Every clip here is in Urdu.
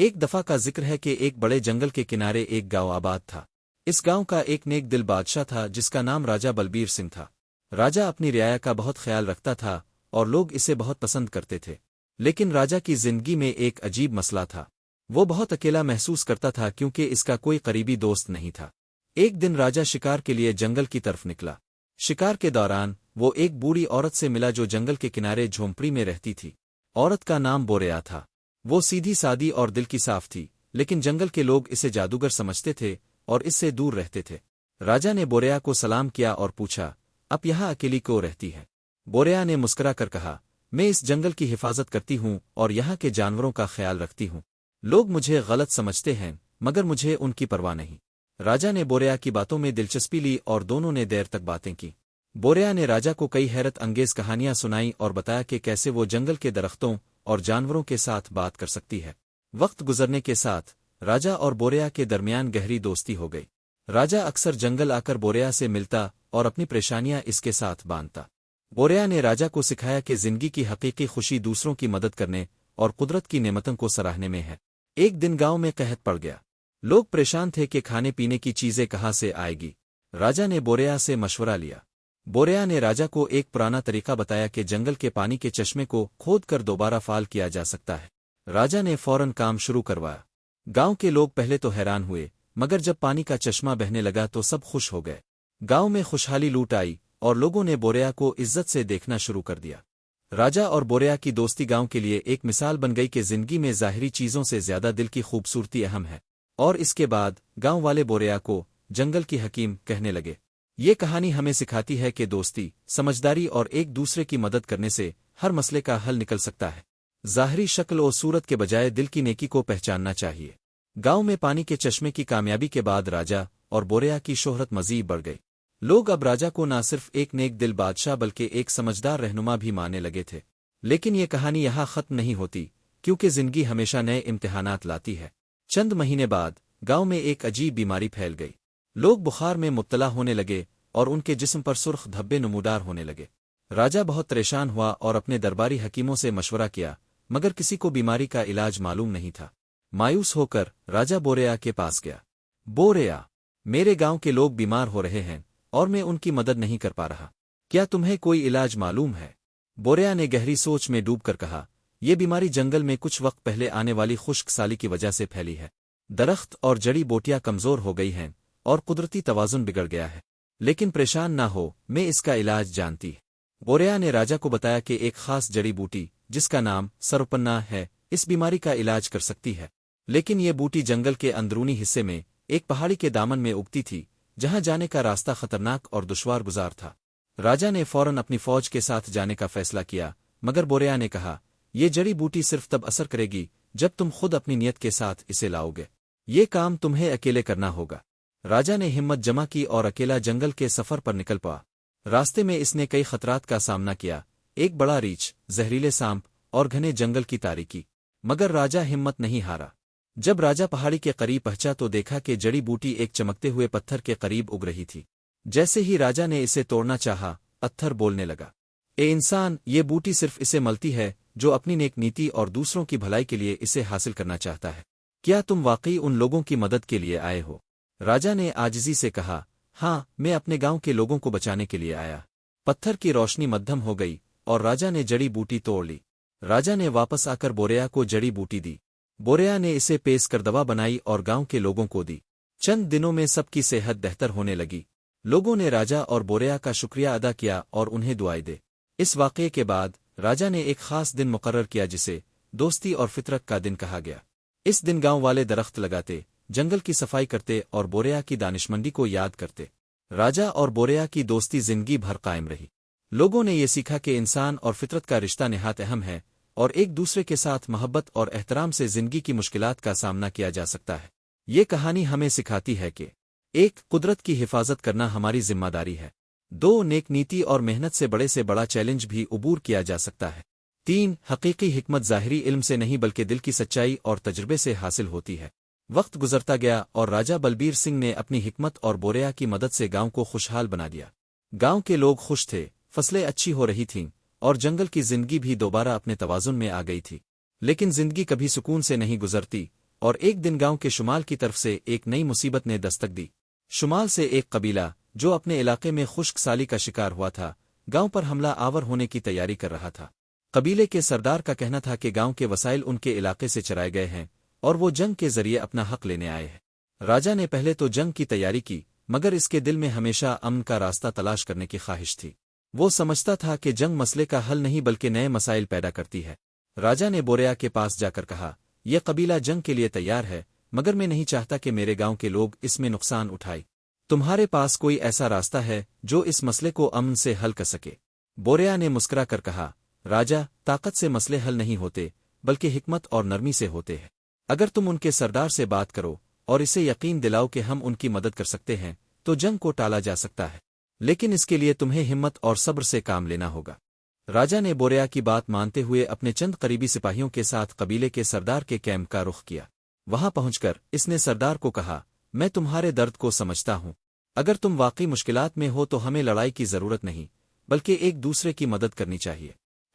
ایک دفعہ کا ذکر ہے کہ ایک بڑے جنگل کے کنارے ایک گاؤں آباد تھا۔ اس گاؤں کا ایک نیک دل بادشاہ تھا جس کا نام راجا بلبیر سنگھ تھا۔ راجا اپنی رعایا کا بہت خیال رکھتا تھا اور لوگ اسے بہت پسند کرتے تھے، لیکن راجا کی زندگی میں ایک عجیب مسئلہ تھا۔ وہ بہت اکیلا محسوس کرتا تھا کیونکہ اس کا کوئی قریبی دوست نہیں تھا۔ ایک دن راجا شکار کے لیے جنگل کی طرف نکلا۔ شکار کے دوران وہ ایک بوڑھی عورت سے ملا جو جنگل کے کنارے جھونپڑی میں رہتی تھی۔ عورت کا نام بوریا تھا۔ وہ سیدھی سادی اور دل کی صاف تھی، لیکن جنگل کے لوگ اسے جادوگر سمجھتے تھے اور اس سے دور رہتے تھے۔ راجا نے بوریا کو سلام کیا اور پوچھا، اب یہاں اکیلی کیوں رہتی ہے؟ بوریا نے مسکرا کر کہا، میں اس جنگل کی حفاظت کرتی ہوں اور یہاں کے جانوروں کا خیال رکھتی ہوں۔ لوگ مجھے غلط سمجھتے ہیں مگر مجھے ان کی پرواہ نہیں۔ راجا نے بوریا کی باتوں میں دلچسپی لی اور دونوں نے دیر تک باتیں کی۔ بوریا نے راجا کو کئی حیرت انگیز کہانیاں سنائیں اور بتایا کہ کیسے وہ جنگل کے درختوں اور جانوروں کے ساتھ بات کر سکتی ہے۔ وقت گزرنے کے ساتھ راجا اور بوریا کے درمیان گہری دوستی ہو گئی۔ راجا اکثر جنگل آ کر بوریا سے ملتا اور اپنی پریشانیاں اس کے ساتھ باندھتا۔ بوریا نے راجا کو سکھایا کہ زندگی کی حقیقی خوشی دوسروں کی مدد کرنے اور قدرت کی نعمتوں کو سراہنے میں ہے۔ ایک دن گاؤں میں قحط پڑ گیا۔ لوگ پریشان تھے کہ کھانے پینے کی چیزیں کہاں سے آئے گی۔ راجا نے بوریا سے مشورہ لیا۔ بوریا نے راجا کو ایک پرانا طریقہ بتایا کہ جنگل کے پانی کے چشمے کو کھود کر دوبارہ فعال کیا جا سکتا ہے۔ راجا نے فوراً کام شروع کروایا۔ گاؤں کے لوگ پہلے تو حیران ہوئے، مگر جب پانی کا چشمہ بہنے لگا تو سب خوش ہو گئے۔ گاؤں میں خوشحالی لوٹ آئی اور لوگوں نے بوریا کو عزت سے دیکھنا شروع کر دیا۔ راجا اور بوریا کی دوستی گاؤں کے لیے ایک مثال بن گئی کہ زندگی میں ظاہری چیزوں سے زیادہ دل کی خوبصورتی اہم ہے۔ اور اس کے بعد گاؤں والے بوریا کو جنگل کی حکیم کہنے لگے۔ یہ کہانی ہمیں سکھاتی ہے کہ دوستی، سمجھداری اور ایک دوسرے کی مدد کرنے سے ہر مسئلے کا حل نکل سکتا ہے۔ ظاہری شکل و صورت کے بجائے دل کی نیکی کو پہچاننا چاہیے۔ گاؤں میں پانی کے چشمے کی کامیابی کے بعد راجا اور بوریا کی شہرت مزید بڑھ گئی۔ لوگ اب راجا کو نہ صرف ایک نیک دل بادشاہ بلکہ ایک سمجھدار رہنما بھی ماننے لگے تھے۔ لیکن یہ کہانی یہاں ختم نہیں ہوتی، کیونکہ زندگی ہمیشہ نئے امتحانات لاتی ہے۔ چند مہینے بعد گاؤں میں ایک عجیب بیماری پھیل گئی۔ لوگ بخار میں مبتلا ہونے لگے اور ان کے جسم پر سرخ دھبے نمودار ہونے لگے۔ راجا بہت پریشان ہوا اور اپنے درباری حکیموں سے مشورہ کیا، مگر کسی کو بیماری کا علاج معلوم نہیں تھا۔ مایوس ہو کر راجا بوریا کے پاس گیا۔ بوریا، میرے گاؤں کے لوگ بیمار ہو رہے ہیں اور میں ان کی مدد نہیں کر پا رہا۔ کیا تمہیں کوئی علاج معلوم ہے؟ بوریا نے گہری سوچ میں ڈوب کر کہا، یہ بیماری جنگل میں کچھ وقت پہلے آنے والی خشک سالی کی وجہ سے پھیلی ہے۔ درخت اور جڑی بوٹیاں کمزور ہو گئی ہیں اور قدرتی توازن بگڑ گیا ہے۔ لیکن پریشان نہ ہو، میں اس کا علاج جانتی ہے۔ بوریا نے راجا کو بتایا کہ ایک خاص جڑی بوٹی جس کا نام سروپنا ہے اس بیماری کا علاج کر سکتی ہے۔ لیکن یہ بوٹی جنگل کے اندرونی حصے میں ایک پہاڑی کے دامن میں اگتی تھی، جہاں جانے کا راستہ خطرناک اور دشوار گزار تھا۔ راجا نے فوراً اپنی فوج کے ساتھ جانے کا فیصلہ کیا، مگر بوریا نے کہا، یہ جڑی بوٹی صرف تب اثر کرے گی جب تم خود اپنی نیت کے ساتھ اسے لاؤ گے۔ یہ کام تمہیں اکیلے کرنا ہوگا۔ راجا نے ہمت جمع کی اور اکیلا جنگل کے سفر پر نکل پڑا۔ راستے میں اس نے کئی خطرات کا سامنا کیا، ایک بڑا ریچھ، زہریلے سانپ اور گھنے جنگل کی تاریکی، مگر راجا ہمت نہیں ہارا۔ جب راجا پہاڑی کے قریب پہنچا تو دیکھا کہ جڑی بوٹی ایک چمکتے ہوئے پتھر کے قریب اگ رہی تھی۔ جیسے ہی راجا نے اسے توڑنا چاہا، پتھر بولنے لگا، اے انسان، یہ بوٹی صرف اسے ملتی ہے جو اپنی نیک نیتی اور دوسروں کی بھلائی کے لیے اسے حاصل کرنا چاہتا ہے۔ کیا تم واقعی ان لوگوں کی مدد کے لیے آئے ہو؟ راجا نے عاجزی سے کہا، ہاں، میں اپنے گاؤں کے لوگوں کو بچانے کے لیے آیا۔ پتھر کی روشنی مدھم ہو گئی اور راجا نے جڑی بوٹی توڑ لی۔ راجا نے واپس آ کر بوریا کو جڑی بوٹی دی۔ بوریا نے اسے پیس کر دوا بنائی اور گاؤں کے لوگوں کو دی۔ چند دنوں میں سب کی صحت بہتر ہونے لگی۔ لوگوں نے راجا اور بوریا کا شکریہ ادا کیا اور انہیں دعائیں دے۔ اس واقعے کے بعد راجا نے ایک خاص دن مقرر کیا جسے دوستی اور فطرت کا دن کہا گیا۔ اس دن گاؤں والے درخت لگاتے، جنگل کی صفائی کرتے اور بوریا کی دانشمندی کو یاد کرتے۔ راجا اور بوریا کی دوستی زندگی بھر قائم رہی۔ لوگوں نے یہ سیکھا کہ انسان اور فطرت کا رشتہ نہایت اہم ہے اور ایک دوسرے کے ساتھ محبت اور احترام سے زندگی کی مشکلات کا سامنا کیا جا سکتا ہے۔ یہ کہانی ہمیں سکھاتی ہے کہ ایک، قدرت کی حفاظت کرنا ہماری ذمہ داری ہے۔ دو، نیک نیتی اور محنت سے بڑا چیلنج بھی عبور کیا جا سکتا ہے۔ تین، حقیقی حکمت ظاہری علم سے نہیں بلکہ دل کی سچائی اور تجربے سے حاصل ہوتی ہے۔ وقت گزرتا گیا اور راجا بلبیر سنگھ نے اپنی حکمت اور بوریا کی مدد سے گاؤں کو خوشحال بنا دیا۔ گاؤں کے لوگ خوش تھے، فصلیں اچھی ہو رہی تھیں اور جنگل کی زندگی بھی دوبارہ اپنے توازن میں آ گئی تھی۔ لیکن زندگی کبھی سکون سے نہیں گزرتی، اور ایک دن گاؤں کے شمال کی طرف سے ایک نئی مصیبت نے دستک دی۔ شمال سے ایک قبیلہ جو اپنے علاقے میں خشک سالی کا شکار ہوا تھا، گاؤں پر حملہ آور ہونے کی تیاری کر رہا تھا۔ قبیلے کے سردار کا کہنا تھا کہ گاؤں کے وسائل ان کے علاقے سے چرائے گئے ہیں اور وہ جنگ کے ذریعے اپنا حق لینے آئے ہیں۔ راجا نے پہلے تو جنگ کی تیاری کی، مگر اس کے دل میں ہمیشہ امن کا راستہ تلاش کرنے کی خواہش تھی۔ وہ سمجھتا تھا کہ جنگ مسئلے کا حل نہیں بلکہ نئے مسائل پیدا کرتی ہے۔ راجا نے بوریا کے پاس جا کر کہا، یہ قبیلہ جنگ کے لیے تیار ہے، مگر میں نہیں چاہتا کہ میرے گاؤں کے لوگ اس میں نقصان اٹھائیں۔ تمہارے پاس کوئی ایسا راستہ ہے جو اس مسئلے کو امن سے حل کر سکے؟ بوریا نے مسکرا کر کہا، راجا، طاقت سے مسئلے حل نہیں ہوتے بلکہ حکمت اور نرمی سے ہوتے ہیں۔ اگر تم ان کے سردار سے بات کرو اور اسے یقین دلاؤ کہ ہم ان کی مدد کر سکتے ہیں تو جنگ کو ٹالا جا سکتا ہے، لیکن اس کے لیے تمہیں ہمت اور صبر سے کام لینا ہوگا۔ راجا نے بوریا کی بات مانتے ہوئے اپنے چند قریبی سپاہیوں کے ساتھ قبیلے کے سردار کے کیمپ کا رخ کیا۔ وہاں پہنچ کر اس نے سردار کو کہا، میں تمہارے درد کو سمجھتا ہوں۔ اگر تم واقعی مشکلات میں ہو تو ہمیں لڑائی کی ضرورت نہیں بلکہ ایک دوسرے کی مدد کرنی چاہیے۔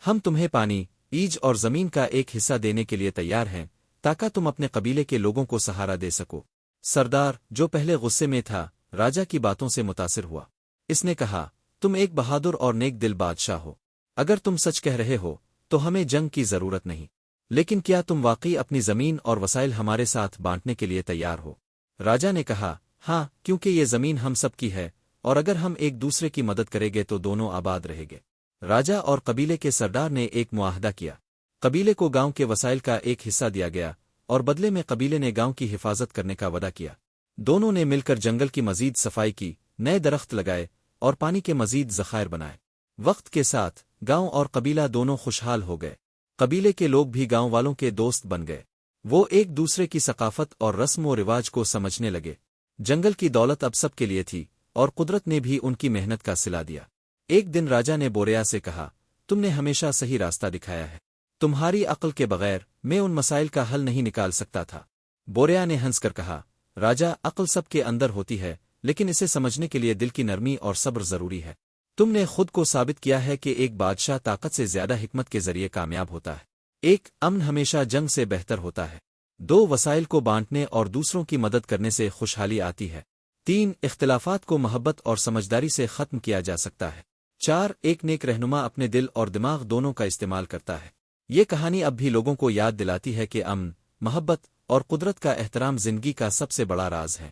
ہم تمہیں پانی، ایج اور زمین کا ایک حصہ دینے کے لیے تیار ہیں تاکہ تم اپنے قبیلے کے لوگوں کو سہارا دے سکو۔ سردار، جو پہلے غصے میں تھا، راجا کی باتوں سے متاثر ہوا۔ اس نے کہا، تم ایک بہادر اور نیک دل بادشاہ ہو۔ اگر تم سچ کہہ رہے ہو تو ہمیں جنگ کی ضرورت نہیں، لیکن کیا تم واقعی اپنی زمین اور وسائل ہمارے ساتھ بانٹنے کے لیے تیار ہو؟ راجا نے کہا، ہاں، کیونکہ یہ زمین ہم سب کی ہے اور اگر ہم ایک دوسرے کی مدد کریں گے تو دونوں آباد رہیں گے۔ راجا اور قبیلے کے سردار نے ایک معاہدہ کیا۔ قبیلے کو گاؤں کے وسائل کا ایک حصہ دیا گیا اور بدلے میں قبیلے نے گاؤں کی حفاظت کرنے کا وعدہ کیا۔ دونوں نے مل کر جنگل کی مزید صفائی کی، نئے درخت لگائے اور پانی کے مزید ذخائر بنائے۔ وقت کے ساتھ گاؤں اور قبیلہ دونوں خوشحال ہو گئے۔ قبیلے کے لوگ بھی گاؤں والوں کے دوست بن گئے۔ وہ ایک دوسرے کی ثقافت اور رسم و رواج کو سمجھنے لگے۔ جنگل کی دولت اب سب کے لیے تھی اور قدرت نے بھی ان کی محنت کا صلہ دیا۔ ایک دن راجا نے بوریا سے کہا، تم نے ہمیشہ صحیح راستہ دکھایا ہے، تمہاری عقل کے بغیر میں ان مسائل کا حل نہیں نکال سکتا تھا۔ بوریا نے ہنس کر کہا، راجا، عقل سب کے اندر ہوتی ہے لیکن اسے سمجھنے کے لیے دل کی نرمی اور صبر ضروری ہے۔ تم نے خود کو ثابت کیا ہے کہ ایک بادشاہ طاقت سے زیادہ حکمت کے ذریعے کامیاب ہوتا ہے۔ ایک امن ہمیشہ جنگ سے بہتر ہوتا ہے۔ دو، وسائل کو بانٹنے اور دوسروں کی مدد کرنے سے خوشحالی آتی ہے۔ تین، اختلافات کو محبت اور سمجھداری سے ختم کیا جا سکتا ہے۔ چار، ایک نیک رہنما اپنے دل اور دماغ دونوں کا استعمال کرتا ہے۔ یہ کہانی اب بھی لوگوں کو یاد دلاتی ہے کہ امن، محبت اور قدرت کا احترام زندگی کا سب سے بڑا راز ہے۔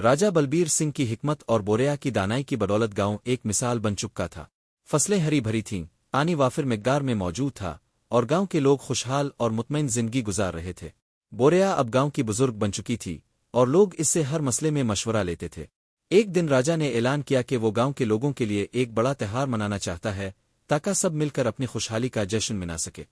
راجا بلبیر سنگھ کی حکمت اور بوریا کی دانائی کی بدولت گاؤں ایک مثال بن چکا تھا۔ فصلیں ہری بھری تھیں، پانی وافر مقدار میں موجود تھا اور گاؤں کے لوگ خوشحال اور مطمئن زندگی گزار رہے تھے۔ بوریا اب گاؤں کی بزرگ بن چکی تھی اور لوگ اس سے ہر مسئلے میں مشورہ لیتے تھے۔ ایک دن راجا نے اعلان کیا کہ وہ گاؤں کے لوگوں کے لیے ایک بڑا تہوار منانا چاہتا ہے تاکہ سب مل کر اپنی خوشحالی کا جشن منا سکے۔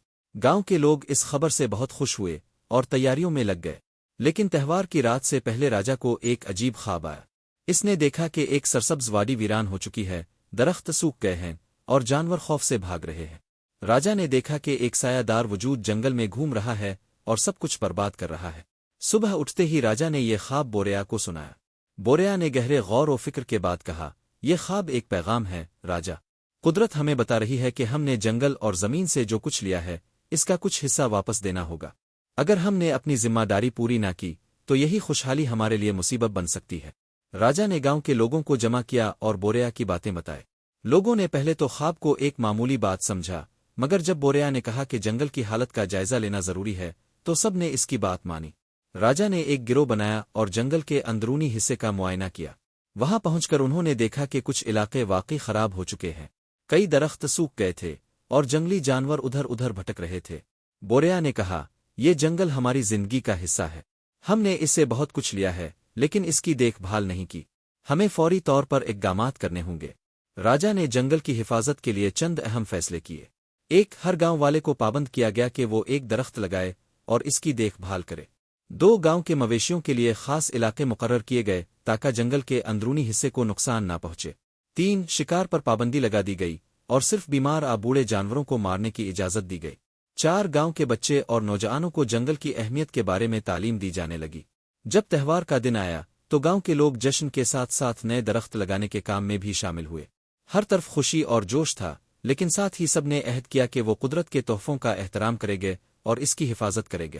گاؤں کے لوگ اس خبر سے بہت خوش ہوئے اور تیاریوں میں لگ گئے۔ لیکن تہوار کی رات سے پہلے راجا کو ایک عجیب خواب آیا۔ اس نے دیکھا کہ ایک سرسبز وادی ویران ہو چکی ہے، درخت سوکھ گئے ہیں اور جانور خوف سے بھاگ رہے ہیں۔ راجا نے دیکھا کہ ایک سایہ دار وجود جنگل میں گھوم رہا ہے اور سب کچھ برباد کر رہا ہے۔ صبح اٹھتے ہی راجا نے یہ خواب بوریا کو سنایا۔ بوریا نے گہرے غور و فکر کے بعد کہا، یہ خواب ایک پیغام ہے راجا۔ قدرت ہمیں بتا رہی ہے کہ ہم نے جنگل اور زمین سے جو کچھ لیا ہے اس کا کچھ حصہ واپس دینا ہوگا۔ اگر ہم نے اپنی ذمہ داری پوری نہ کی تو یہی خوشحالی ہمارے لیے مصیبت بن سکتی ہے۔ راجا نے گاؤں کے لوگوں کو جمع کیا اور بوریا کی باتیں بتائے۔ لوگوں نے پہلے تو خواب کو ایک معمولی بات سمجھا، مگر جب بوریا نے کہا کہ جنگل کی حالت کا جائزہ لینا ضروری ہے تو سب نے اس کی بات مانی۔ راجا نے ایک گروہ بنایا اور جنگل کے اندرونی حصے کا معائنہ کیا۔ وہاں پہنچ کر انہوں نے دیکھا کہ کچھ علاقے واقعی خراب ہو چکے ہیں، کئی درخت سوکھ گئے تھے اور جنگلی جانور ادھر ادھر بھٹک رہے تھے۔ بوریا نے کہا، یہ جنگل ہماری زندگی کا حصہ ہے، ہم نے اس سے بہت کچھ لیا ہے لیکن اس کی دیکھ بھال نہیں کی، ہمیں فوری طور پر اقدامات کرنے ہوں گے۔ راجا نے جنگل کی حفاظت کے لیے چند اہم فیصلے کیے۔ ایک، ہر گاؤں والے کو پابند کیا گیا کہ وہ ایک درخت لگائے اور اس کی دیکھ بھال کرے۔ دو، گاؤں کے مویشیوں کے لیے خاص علاقے مقرر کیے گئے تاکہ جنگل کے اندرونی حصے کو نقصان نہ پہنچے۔ تین، شکار پر پابندی لگا دی گئی اور صرف بیمار بوڑھے جانوروں کو مارنے کی اجازت دی گئی۔ چار، گاؤں کے بچے اور نوجوانوں کو جنگل کی اہمیت کے بارے میں تعلیم دی جانے لگی۔ جب تہوار کا دن آیا تو گاؤں کے لوگ جشن کے ساتھ ساتھ نئے درخت لگانے کے کام میں بھی شامل ہوئے۔ ہر طرف خوشی اور جوش تھا، لیکن ساتھ ہی سب نے عہد کیا کہ وہ قدرت کے تحفوں کا احترام کریں گے اور اس کی حفاظت کریں گے۔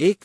1.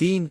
3.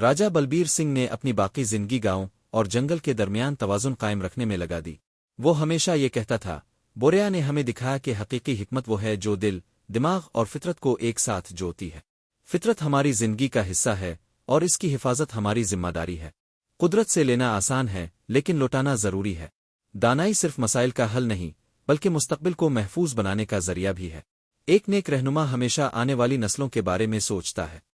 راجہ بلبیر سنگھ نے اپنی باقی زندگی گاؤں اور جنگل کے درمیان توازن قائم رکھنے میں لگا دی۔ وہ ہمیشہ یہ کہتا تھا، بوریا نے ہمیں دکھایا کہ حقیقی حکمت وہ ہے جو دل، دماغ اور فطرت کو ایک ساتھ جوڑتی ہے۔ فطرت ہماری زندگی کا حصہ ہے اور اس کی حفاظت ہماری ذمہ داری ہے۔ قدرت سے لینا آسان ہے لیکن لوٹانا ضروری ہے۔ دانائی صرف مسائل کا حل نہیں بلکہ مستقبل کو محفوظ بنانے کا ذریعہ بھی ہے۔ ایک نیک رہنما ہمیشہ آنے والی نسلوں کے بارے میں سوچتا ہے۔